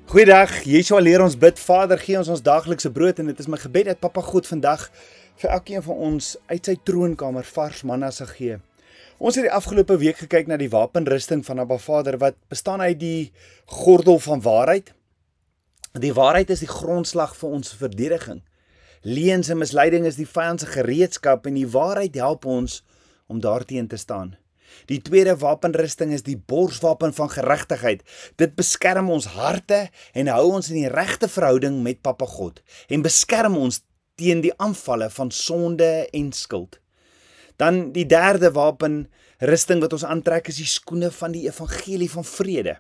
Goeiedag, Yeshua leer ons bid. Vader, gee ons daaglikse brood en dit is my gebed dat Papa God vandag vir elkeen van ons uit sy troonkamer vars manna sal gee. Ons het die afgelope week gekyk na die wapenrusting van Abba Vader wat bestaan uit die gordel van waarheid. Die waarheid is die grondslag vir ons verdediging. Leuns en misleiding is die vyand se gereedskap en die waarheid help ons om daarteen te staan. Die tweede wapenrusting is die borswapen van geregtigheid. Dit beskerm ons harte en hou ons in die regte verhouding met Papa God en beskerm ons teen die aanvalle van sonde en skuld. Dan die derde wapenrusting wat ons aantrek is die skoene van die evangelie van vrede.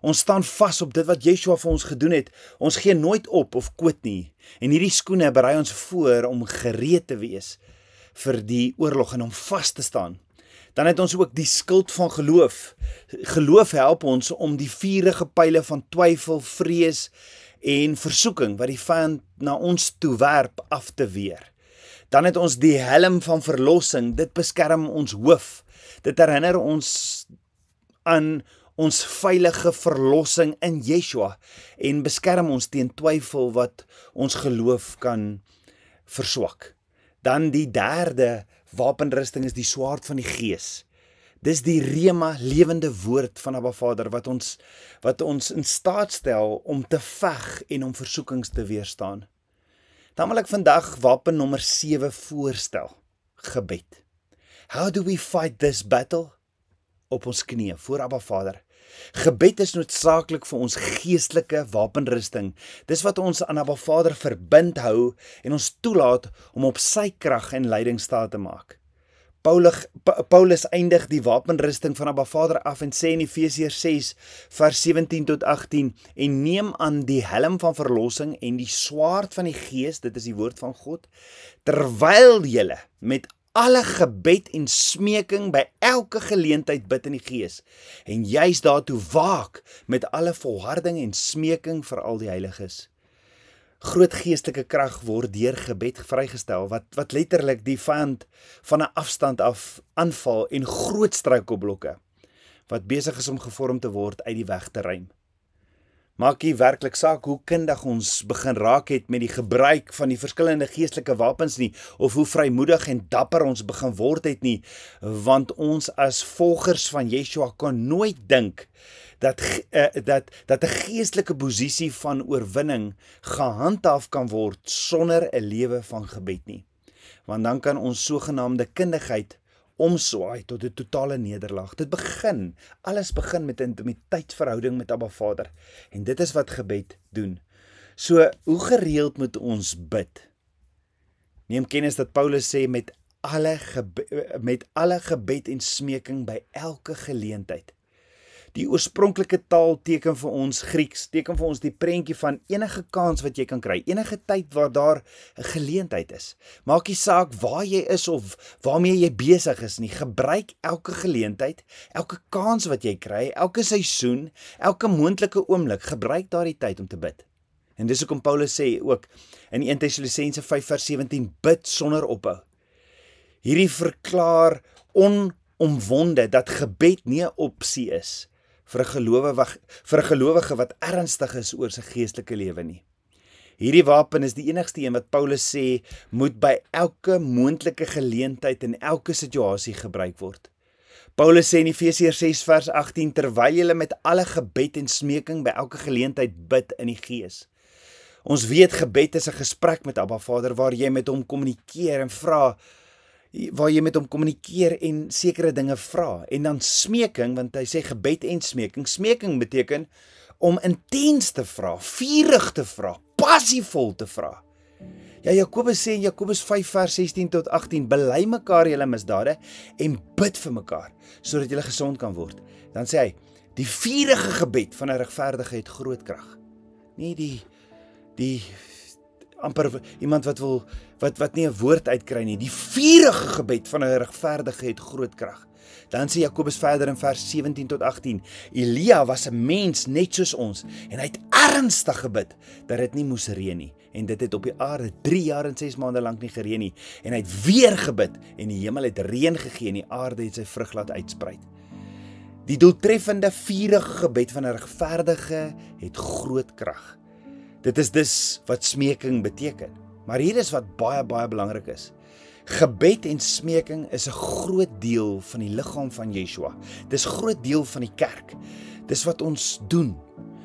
Ons staan vas op dit wat Yeshua vir ons gedoen het. Ons gee nooit op of kwit nie. En hierdie skoene berei ons voor om gereed te wees vir die oorlog en om vas te staan. Dan het ons ook die skild van geloof. Geloof help ons om die vurige pyle van twyfel, vrees en versoeking wat die vyand na ons toe werp af te weer. Dan het ons die helm van verlossing. Dit beskerm ons hoof. Dit herinner ons aan ons veilige verlossing in Yeshua en beskerm ons teen twyfel wat ons geloof kan verswak. Dan die derde wapenrusting is die swaard van die gees. Dis die rema, lewende woord van Abba Vader wat ons in staat stel om te veg en om versoekings te weerstaan. Dan wil ek vandag wapen nommer 7 voorstel. Gebed. How do we fight this battle? Op ons knieë voor Abba Vader. Gebed is noodsaaklik vir ons geestelike wapenrusting. Dis wat ons aan Abba Vader verbind hou en ons toelaat om op sy krag en leiding staat te maak. Paulus eindig die wapenrusting van Abba Vader af en sê in Efesiërs 6 vers 17 tot 18 en neem aan die helm van verlossing en die swaard van die gees, dit is die woord van God, terwyl julle met alle gebed en smeking by elke geleentheid bid in die gees en juis daartoe waak met alle volharding en smeking vir al die heiliges. Groot geestelike krag word deur gebed vrygestel wat letterlik die vyand van 'n afstand af aanval en groot struikelblokke wat besig is om gevorm te word uit die weg te ruim. Maak nie werklik saak hoe kundig ons begin raak het met die gebruik van die verskillende geestelike wapens nie, of hoe vrymoedig en dapper ons begin word het nie, want ons as volgers van Yeshua kan nooit dink dat 'n geestelike posisie van oorwinning gehandhaaf kan word sonder 'n lewe van gebed nie. Want dan kan ons sogenaamde kundigheid omswaai tot 'n totale nederlaag. Alles begin met 'n intimiteitsverhouding met Abba Vader. En dit is wat gebed doen. So, hoe gereeld moet ons bid? Neem kennis dat Paulus sê met alle gebed en smeking by elke geleentheid. Die oorspronklike taal teken vir ons Grieks, teken vir ons die prentjie van enige kans wat jy kan kry, enige tyd waar daar 'n geleentheid is. Maak nie saak waar jy is of waarmee jy besig is nie, gebruik elke geleentheid, elke kans wat jy kry, elke seisoen, elke moontlike oomblik, gebruik daardie tyd om te bid. En dis hoekom Paulus sê ook in 1 Tessalonisense 5 vers 17, bid sonder ophou. Hierdie verklaar onomwonde dat gebed nie 'n opsie is vir 'n gelowige wat ernstig is oor sy geestelike lewe nie. Hierdie wapen is die enigste een wat Paulus sê moet by elke moontlike geleentheid en elke situasie gebruik word. Paulus sê in Efesiërs 6 vers 18, terwyl julle met alle gebed en smeking by elke geleentheid bid in die gees. Ons weet gebed is 'n gesprek met Abba Vader waar jy met hom kommunikeer en sekere dinge vra. En dan smeking, want hy sê gebed en smeking. Smeking beteken om intens te vra, vurig te vra, passievol te vra. Ja, Jakobus sê in Jakobus 5 vers 16 tot 18, bely mekaar julle misdade en bid vir mekaar, sodat julle gesond kan word. Dan sê hy, die vurige gebed van 'n regverdige het groot krag. Nie die amper iemand wat nie 'n woord uitkry nie. Die vurige gebed van 'n regverdige het groot krag. Dan sê Jakobus verder in vers 17 tot 18, Elia was 'n mens net soos ons en hy het ernstig gebid dat dit nie moes reën nie. En dit het op die aarde 3 jaar en 6 maande lank nie gereën nie. En hy het weer gebid en die hemel het reën gegee en die aarde het sy vrug laat uitsprei. Die doeltreffende, vurige gebed van 'n regverdige het groot krag. Dit is dus wat smeking beteken. Maar hier is wat baie belangrik is. Gebed en smeking is 'n groot deel van die liggaam van Yeshua. Dis 'n groot deel van die kerk. Dis wat ons doen.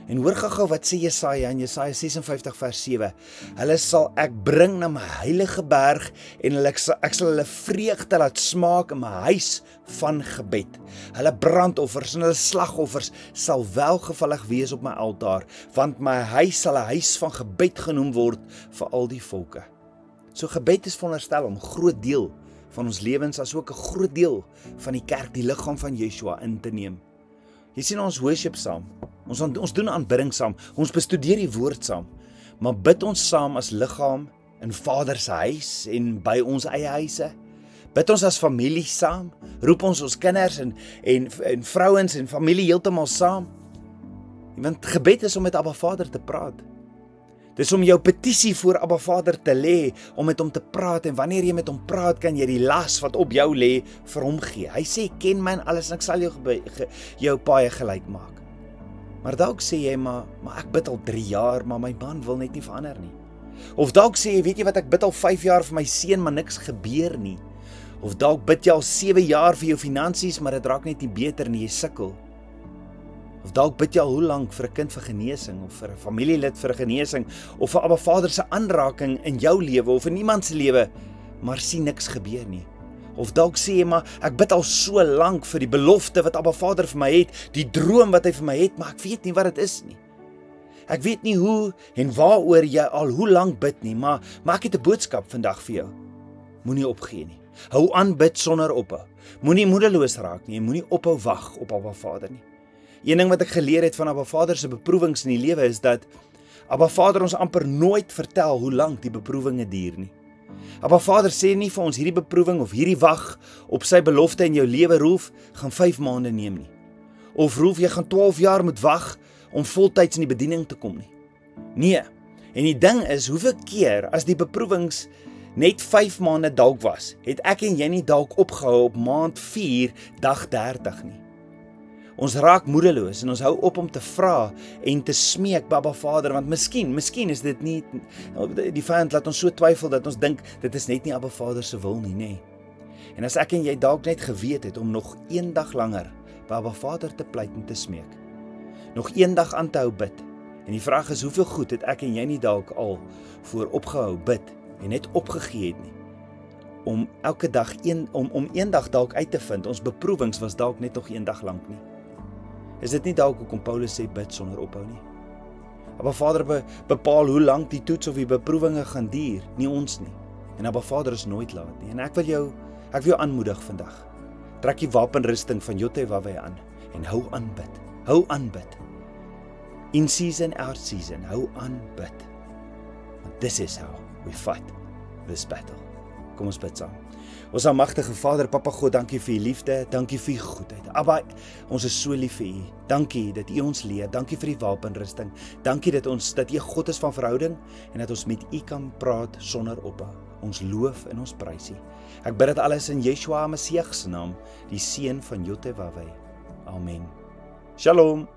En hoor gou wat sê Jesaja in Jesaja 56 vers 7. Hulle sal ek bring na my heilige berg en ek sal hulle vreugde laat smaak in my huis van gebed. Hulle brandoffers en hulle slagoffers sal welgevallig wees op my altaar, want my huis sal 'n huis van gebed genoem word vir al die volke. So gebed is veronderstel om 'n groot deel van ons lewens as ook 'n groot deel van die kerk, die liggaam van Yeshua in te neem. Jy sien ons worship saam. Ons doen aanbidding saam. Ons bestudeer die woord saam. Maar bid ons saam as liggaam in Vader se huis en by ons eie huise? Bid ons as familie saam? Roep ons kinders en vrouens en familie heeltemal saam? Want gebed is om met Abba Vader te praat. Dis om jou petisie voor Abba Vader te lê, om met hom te praat, en wanneer jy met hom praat, kan jy die las wat op jou lê vir hom gee. Hy sê, ken my en alles en ek sal jou paaie gelyk maak. Maar dalk sê jy, maar ek bid al 3 jaar, maar my man wil net nie verander nie. Of dalk sê jy, weet jy wat, ek bid al 5 jaar vir my seun, maar niks gebeur nie. Of dalk bid jy al 7 jaar vir jou finansies, maar dit raak net nie beter nie, jy sukkel. Of dalk bid jy al hoe lank vir 'n kind vir genesing, of vir 'n familielid vir genesing, of vir Abba Vader se aanraking in jou lewe, of in iemand se lewe, maar sien niks gebeur nie. Of dalk sê jy, maar ek bid al so lank vir die belofte wat Abba Vader vir my het, die droom wat hy vir my het, maar ek weet nie wat dit is nie. Ek weet nie hoe en waaroor jy al hoe lank bid nie, maar ek het 'n boodskap vandag vir jou. Moenie opgee nie. Hou aan bid sonder ophou. Moenie moedeloos raak nie, en moenie ophou wag op Abba Vader nie. Een ding wat ek geleer het van Abba Vader se beproewings in die lewe is dat Abba Vader ons amper nooit vertel hoe lank die beproewinge duur nie. Abba Vader sê nie vir ons hierdie beproewing of hierdie wag op sy belofte in jou lewe, Rolf, gaan 5 maande neem nie. Of Rolf, jy gaan 12 jaar moet wag om voltyds in die bediening te kom nie. Nee, en die ding is, hoeveel keer as die beproewings net 5 maande dalk was, het ek en jy nie dalk opgehou op maand 4, dag 30 nie. Ons raak moedeloos en ons hou op om te vra en te smeek by Abba Vader, want miskien is dit nie, die vyand laat ons so twyfel dat ons dink, dit is net nie Abba Vader se wil nie, nee. En as ek en jy dalk net geweet het om nog 1 dag langer by Abba Vader te pleit en te smeek, nog 1 dag aan te hou bid, en die vraag is, hoeveel goed het ek en jy nie dalk al voor opgehou bid, en net opgegee het nie, om elke dag, om 1 dag dalk uit te vind, ons beproewings was dalk net nog 1 dag lank nie. Is dit nie dalk hoekom Paulus sê bid sonder ophou nie? Abba Vader bepaal hoe lank die toets of die beproewinge gaan duur, nie ons nie. En Abba Vader is nooit laat nie. En ek wil jou aanmoedig vandag. Trek die wapenrusting van Yotevaweh aan en hou aan bid. Hou aan bid. In season, out season, hou aan bid. Want this is how we fight this battle. Kom ons bid saam. Ons almagtige Vader, Papa God, dankie vir u liefde, dankie vir u goedheid. Abba, ons is so lief vir u. Dankie dat u ons leer, dankie vir die wapenrusting. Dankie dat u God is van verhouding en dat ons met u kan praat sonder ophou. Ons loof en ons prys u. Ek bid dit alles in Yeshua Messie se naam, die seun van Yotevaweh. Amen. Shalom.